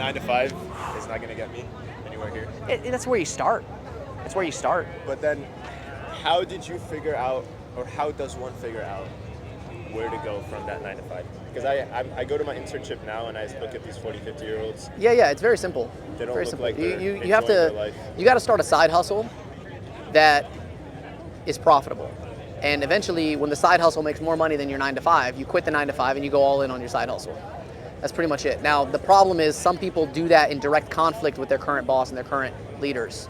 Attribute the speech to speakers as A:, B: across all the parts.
A: 9 to 5 is not going to get me anywhere here.
B: That's where you start. That's where you start.
A: But then, how did you figure out, or how does one figure out where to go from that 9 to 5? Because I go to my internship now and I look at these 40, 50-year-olds.
B: Yeah, it's very simple.
A: They don't
B: very
A: look
B: simple.
A: like they're
B: you
A: enjoying
B: have
A: their
B: to
A: life.
B: you got to start a side hustle that is profitable. And eventually, when the side hustle makes more money than your 9 to 5, you quit the 9 to 5 and you go all in on your side hustle. That's pretty much it. Now, the problem is some people do that in direct conflict with their current boss and their current leaders.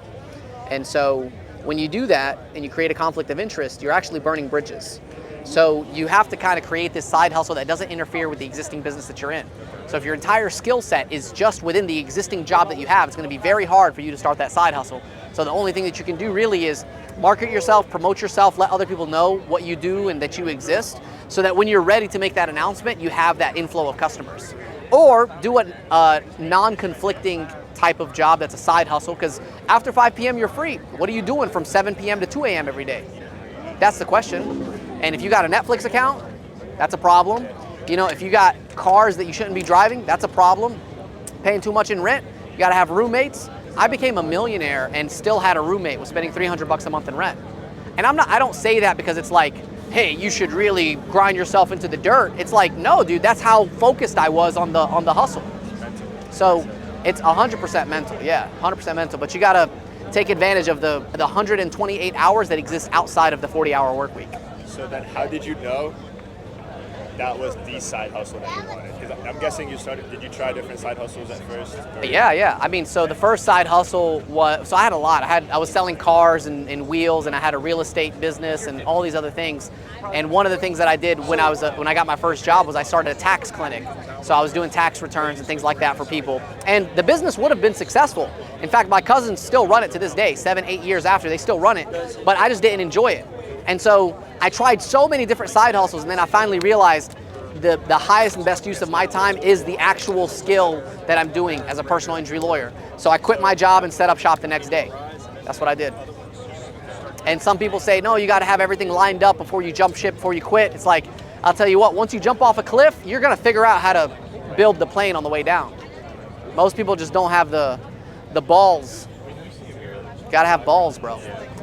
B: And so when you do that and you create a conflict of interest, you're actually burning bridges. So you have to kind of create this side hustle that doesn't interfere with the existing business that you're in. So if your entire skill set is just within the existing job that you have, it's going to be very hard for you to start that side hustle. So the only thing that you can do really is market yourself, promote yourself, let other people know what you do and that you exist, so that when you're ready to make that announcement, you have that inflow of customers. Or do a non-conflicting type of job that's a side hustle, because after 5 p.m. you're free. What are you doing from 7 p.m. to 2 a.m. every day? That's the question. And if you got a Netflix account, that's a problem. You know, if you got cars that you shouldn't be driving, that's a problem. Paying too much in rent, you gotta have roommates. I became a millionaire and still had a roommate, was spending $300 a month in rent. And I don't say that because it's like, hey, you should really grind yourself into the dirt. It's like, no, dude, that's how focused I was on the hustle. So it's 100% mental, yeah, 100% mental. But you gotta take advantage of the 128 hours that exist outside of the 40-hour work week.
A: So then how did you know that was the side hustle that you wanted? Because I'm guessing did you try different side hustles at first? Or?
B: Yeah. I mean, so the first side hustle was, so I had a lot. I was selling cars and wheels, and I had a real estate business and all these other things. And one of the things that I did when I got my first job was I started a tax clinic. So I was doing tax returns and things like that for people. And the business would have been successful. In fact, my cousins still run it to this day, 7-8 years after, they still run it, but I just didn't enjoy it. And so I tried so many different side hustles, and then I finally realized the highest and best use of my time is the actual skill that I'm doing as a personal injury lawyer. So I quit my job and set up shop the next day. That's what I did. And some people say, no, you gotta have everything lined up before you jump ship, before you quit. It's like, I'll tell you what, once you jump off a cliff, you're gonna figure out how to build the plane on the way down. Most people just don't have the balls. You gotta have balls, bro.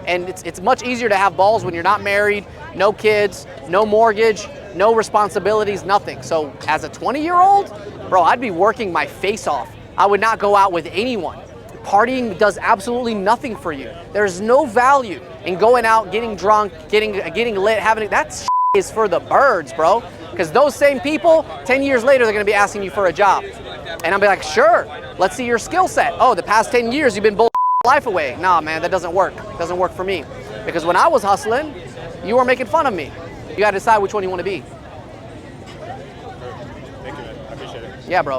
B: And it's much easier to have balls when you're not married, no kids, no mortgage, no responsibilities, nothing. So as a 20-year-old, bro, I'd be working my face off. I would not go out with anyone. Partying does absolutely nothing for you. There's no value in going out, getting drunk, getting lit, that is for the birds, bro. Because those same people, 10 years later, they're gonna be asking you for a job. And I'll be like, sure, let's see your skill set. Oh, the past 10 years, you've been bull life away. Nah, man, that doesn't work. It doesn't work for me. Because when I was hustling, you were making fun of me. You gotta decide which one you wanna be.
A: Thank you, man. I appreciate it.
B: Yeah, bro.